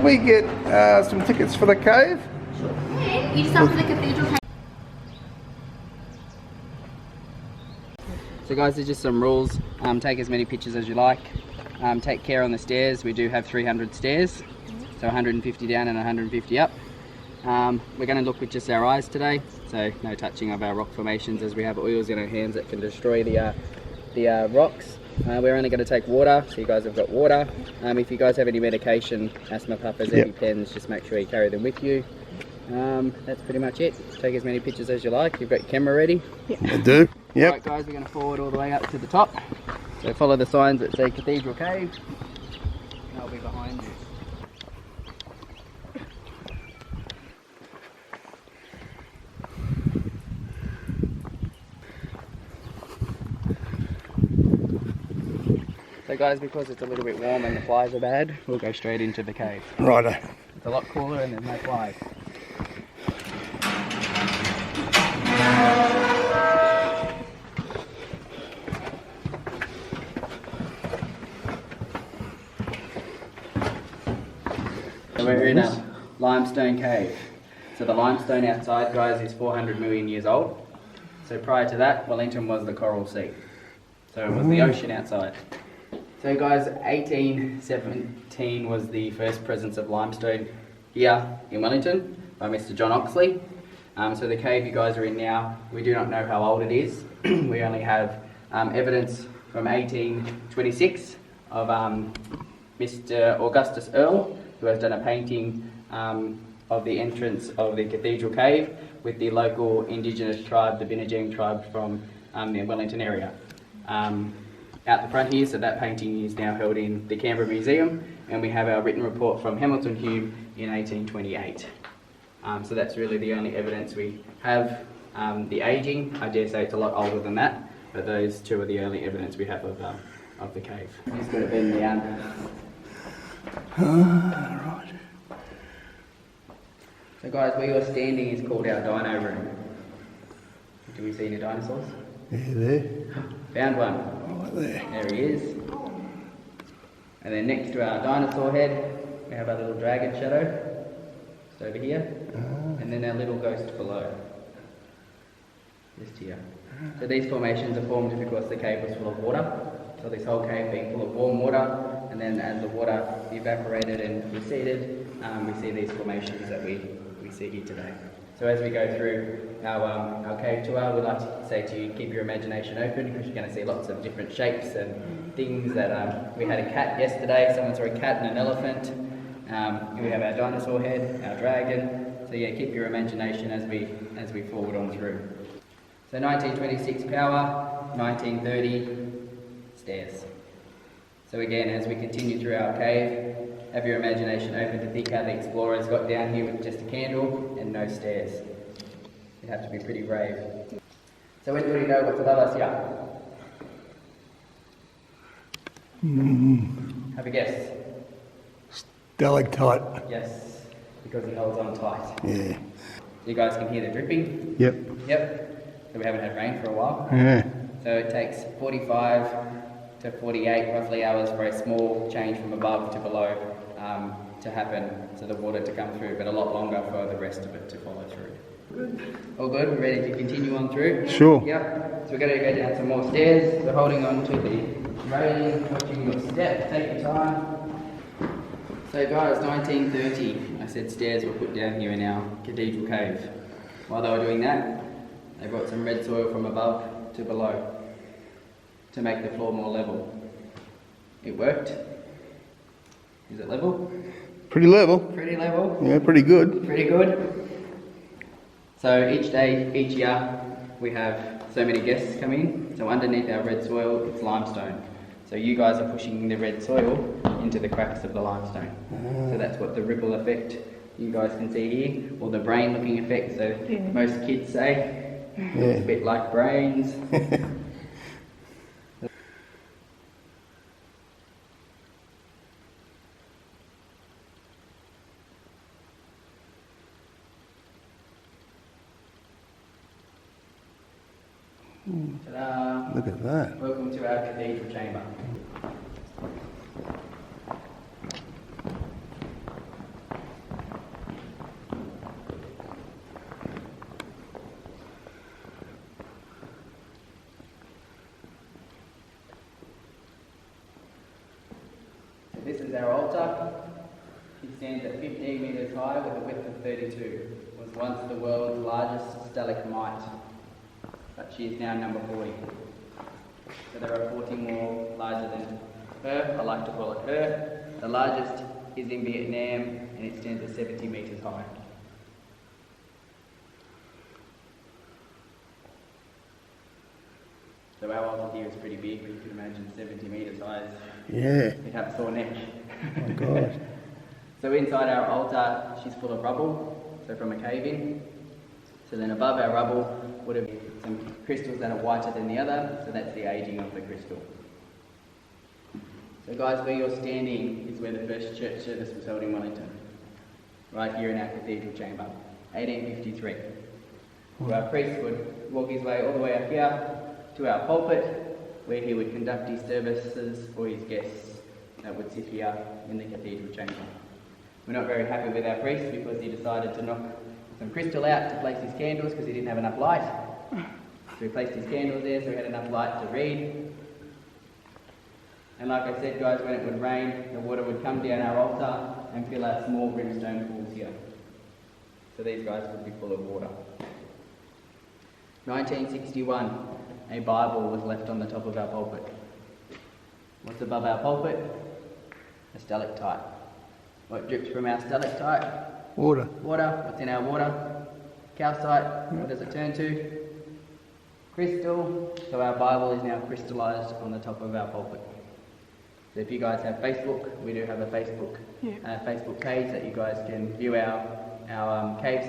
we get some tickets for the cave? Yeah, you just after the Cathedral Cave. So guys, there's just some rules. Take as many pictures as you like. Take care on the stairs. We do have 300 stairs, so 150 down and 150 up. We're going to look with just our eyes today, so no touching of our rock formations, as we have oils in our hands that can destroy the rocks. We're only going to take water, so you guys have got water. If you guys have any medication, asthma puffers, EpiPens, just make sure you carry them with you. That's pretty much it. Take as many pictures as you like. You've got your camera ready? Yeah. I do. Yep. Alright guys, we're going to forward all the way up to the top. So follow the signs that say Cathedral Cave. And I'll be behind you. So guys, because it's a little bit warm and the flies are bad, we'll go straight into the cave. Righto. It's a lot cooler and there's no flies. So we're in a limestone cave. So the limestone outside, guys, is 400 million years old. So prior to that, Wellington was the Coral Sea. So it was the ocean outside. So guys, 1817 was the first presence of limestone here in Wellington by Mr. John Oxley. So the cave you guys are in now, we do not know how old it is. We only have evidence from 1826 of Mr. Augustus Earle, who has done a painting of the entrance of the Cathedral Cave with the local indigenous tribe, the Binajang tribe from the Wellington area. Out the front here, so that painting is now held in the Canberra Museum, and we have our written report from Hamilton Hume in 1828. So that's really the only evidence we have. The aging, I dare say it's a lot older than that, but those two are the only evidence we have of the cave. He's got to bend down. Right. So guys, where you're standing is called our dino room. Do we see any dinosaurs? Yeah, there. Found one. Right there. There he is. And then next to our dinosaur head, we have our little dragon shadow. Just over here. And then our little ghost below. Just here. So these formations are formed because the cave was full of water. So this whole cave being full of warm water, and then as the water evaporated and receded, we see these formations that we see here today. So as we go through our cave tour, we'd like to say to you, keep your imagination open, because you're going to see lots of different shapes and things that, we had a cat yesterday, someone saw a cat and an elephant. We have our dinosaur head, our dragon. So yeah, keep your imagination as we forward on through. So 1926 power, 1930 stairs. So again, as we continue through our cave, have your imagination open to think how the explorers got down here with just a candle and no stairs. You'd have to be pretty brave. So anybody know what's above us here? Have a guess. Stalactite. Yes, because it holds on tight. Yeah. You guys can hear the dripping? Yep. Yep. So we haven't had rain for a while. Yeah. So it takes 45 to 48 roughly hours for a small change from above to below to happen, so the water to come through, but a lot longer for the rest of it to follow through. Good. All good? We're ready to continue on through? Sure. Yep. So we're going to go down some more stairs. So holding on to the railing, watching your step, take your time. So guys, 1930, I said stairs were put down here in our Cathedral Cave. While they were doing that, they brought some red soil from above to below to make the floor more level. It worked. Is it level? Pretty level. Pretty level. Yeah, pretty good. Pretty good. So each day, each year, we have so many guests come in. So underneath our red soil, it's limestone. So you guys are pushing the red soil into the cracks of the limestone. So that's what the ripple effect you guys can see here, or the brain looking effect. So most kids say it's a bit like brains. Ta-da! Look at that. Welcome to our cathedral chamber. this is our altar. She stands at 15 metres high with a width of 32. Was once the world's largest stalagmite, but she is now number 40. So there are 40 more larger than her. I like to call it her. The largest is in Vietnam and it stands at 70 metres high. So our altar here is pretty big, but you can imagine 70 metres high. Yeah. You'd have a sore neck. Oh my God. So inside our altar, she's full of rubble, so from a cave in. So then above our rubble would have been some crystals that are whiter than the other, so that's the aging of the crystal. So guys, where you're standing is where the first church service was held in Wellington. Right here in our cathedral chamber, 1853. So our priest would walk his way all the way up here to our pulpit, where he would conduct his services for his guests that would sit here in the cathedral chamber. We're not very happy with our priest because he decided to knock some crystal out to place his candles because he didn't have enough light. So he placed his candles there so he had enough light to read. And like I said guys, when it would rain, the water would come down our altar and fill our small brimstone pools here. So these guys would be full of water. 1961, a Bible was left on the top of our pulpit. What's above our pulpit? A stalactite. What drips from our stalactite? Water. Water. What's in our water? Calcite. What does it turn to? Crystal. So our Bible is now crystallised on the top of our pulpit. So if you guys have Facebook, we do have a Facebook page that you guys can view our caves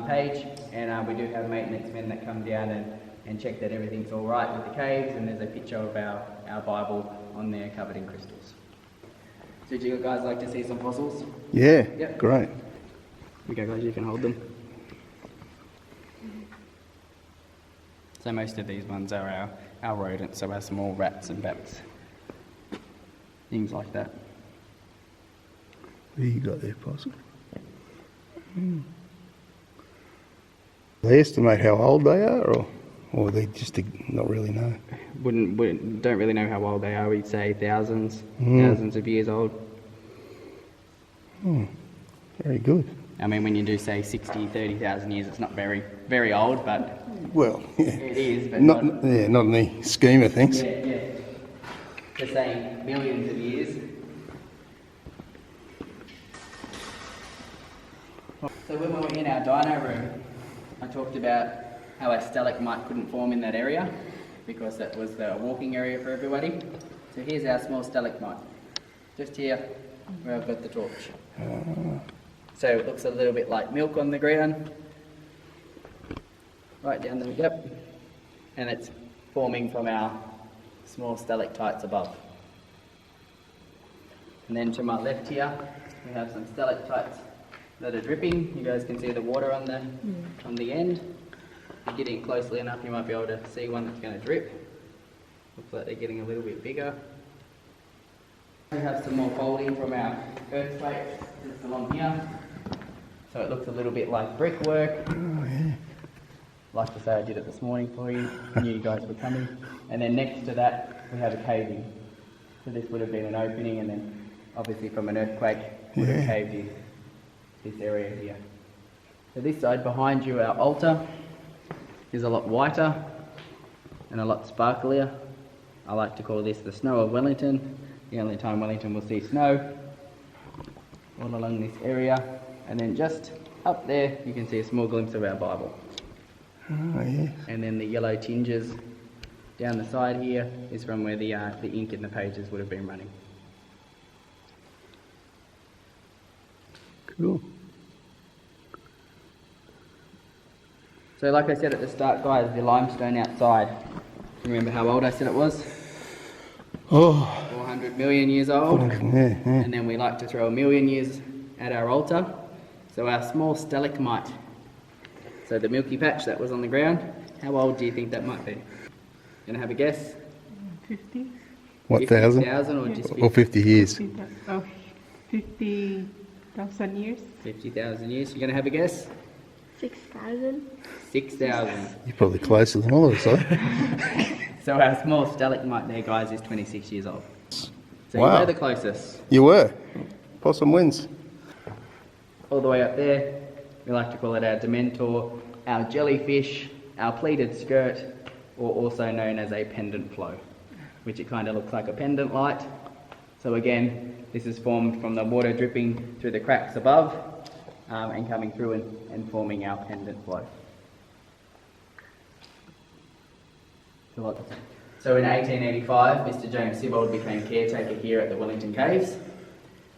page, and we do have maintenance men that come down and check that everything's all right with the caves, and there's a picture of our Bible on there covered in crystals. So do you guys like to see some fossils? Yeah. Yep. Great. Okay guys, you can hold them. So most of these ones are our rodents, so our small rats and bats. Things like that. What do you got there, Possum? They estimate how old they are, or they just not really know? Don't really know how old they are. We'd say thousands of years old. Very good. I mean, when you do say 60, 30,000 years, it's not very, very old, but Well, yeah. it is. But Not in the scheme of things. Yeah. Just saying millions of years. So when we were in our dino room, I talked about how a stalagmite couldn't form in that area because that was the walking area for everybody. So here's our small stalagmite, just here where I've got the torch. So it looks a little bit like milk on the ground, right down the yep, and it's forming from our small stalactites above. And then to my left here, we have some stalactites that are dripping. You guys can see the water on the end. If you get in closely enough, you might be able to see one that's going to drip. Looks like they're getting a little bit bigger. We have some more folding from our earthquakes just along here. So it looks a little bit like brickwork. Oh, yeah. Like to say, I did it this morning for you. I knew you guys were coming. And then next to that, we have a caving. So this would have been an opening, and then obviously from an earthquake, would have caved in this area here. So this side behind you, our altar, is a lot whiter and a lot sparklier. I like to call this the snow of Wellington. The only time Wellington will see snow, all along this area. And then just up there, you can see a small glimpse of our Bible. Oh, yeah. And then the yellow tinges down the side here is from where the ink in the pages would have been running. Cool. So like I said at the start, guys, the limestone outside, remember how old I said it was? Oh. 400 million years old. Yeah. And then we like to throw 1 million years at our altar. So our small stalagmite, so the milky patch that was on the ground, how old do you think that might be? Gonna have a guess? 50. What, 50,000 thousand? or just 50? Or 50 years? 50,000 years. 50,000 years. You gonna have a guess? 6,000. 6,000. You're probably closer than all of us, eh? So our small stalagmite there, guys, is 26 years old. So Wow. you were the closest. You were. Possum wins. All the way up there, we like to call it our Dementor, our jellyfish, our pleated skirt, or also known as a pendant flow, which it kind of looks like a pendant light. So again, this is formed from the water dripping through the cracks above and coming through and forming our pendant flow. So in 1885, Mr. James Sibbald became caretaker here at the Wellington Caves.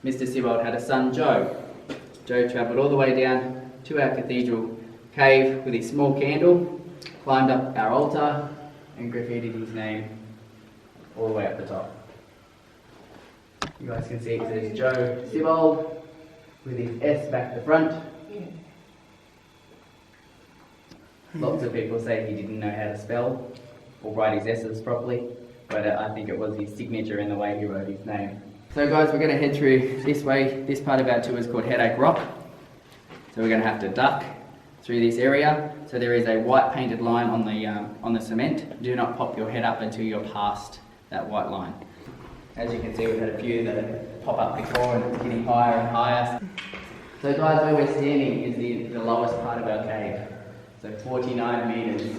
Mr. Sibbald had a son, Joe. Joe travelled all the way down to our Cathedral Cave with his small candle, climbed up our altar and graffitied his name all the way up the top. You guys can see it says Joe Sibbald with his S back to front. Lots of people say he didn't know how to spell or write his S's properly, but I think it was his signature in the way he wrote his name. So guys, we're going to head through this way. This part of our tour is called Headache Rock. So we're going to have to duck through this area. So there is a white painted line on the cement. Do not pop your head up until you're past that white line. As you can see, we've had a few that pop up before and it's getting higher and higher. So guys, where we're standing is the lowest part of our cave. So 49 metres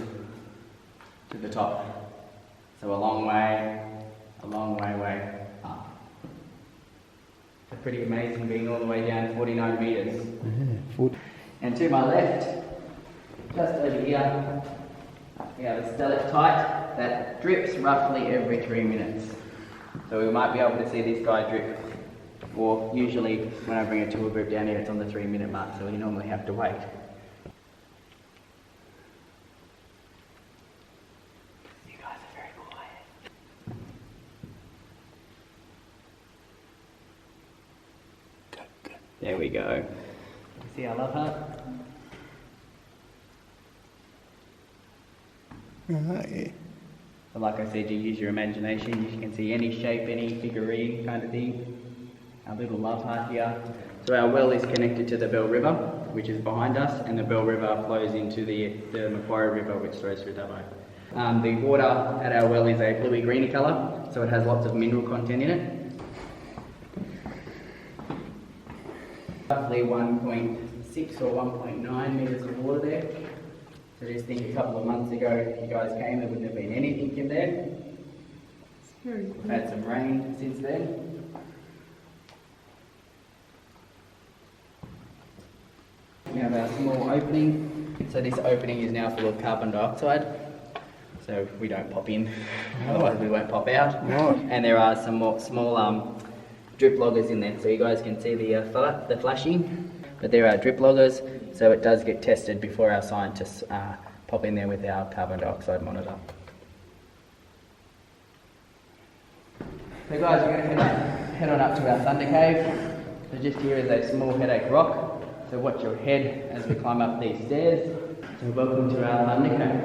to the top. So a long way up. So pretty amazing being all the way down 49 metres. And to my left, just over here, we have a stalactite that drips roughly every 3 minutes. So we might be able to see this guy drip, or usually when I bring a tour group down here it's on the 3 minute mark, so we normally have to wait. You guys are very quiet. Good. There we go. See our love heart? Yeah. But like I said, you use your imagination, you can see any shape, any figurine kind of thing. Our little love heart here. So our well is connected to the Bell River, which is behind us, and the Bell River flows into the Macquarie River, which flows through Dubbo. The water at our well is a bluey-greeny colour, so it has lots of mineral content in it. Roughly 1.6 or 1.9 metres of water there. So just think a couple of months ago, if you guys came, there wouldn't have been anything in there. It's very We've cool. had some rain since then. We have our small opening. So this opening is now full of carbon dioxide. So we don't pop in, otherwise we won't pop out. Right. And there are some more small drip loggers in there, so you guys can see the flashing. But there are drip loggers, so it does get tested before our scientists pop in there with our carbon dioxide monitor. So guys, we're going to head on up to our Thunder Cave. So just here is a small headache rock. So watch your head as we climb up these stairs. So welcome to our Thunder Cave.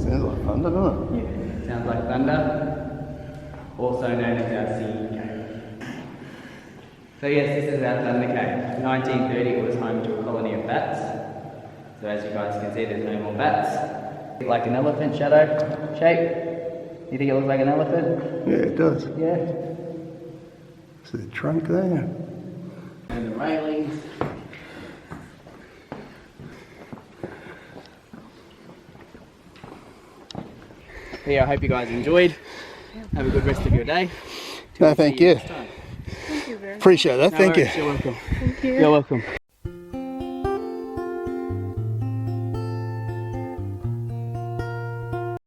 Sounds like thunder, doesn't it? Sounds like thunder, also known as our singing cave. So yes, this is our Thunder Cave. 1930 it was home to a colony of bats. So as you guys can see, there's no more bats. Like an elephant shadow shape. You think it looks like an elephant? Yeah, it does. Yeah. So the trunk there. And the railings. But yeah, I hope you guys enjoyed. Have a good rest of your day. No, thank you. Next time. Thank you very much. Appreciate that. No Thank you. worries, you're welcome. Thank you. You're welcome.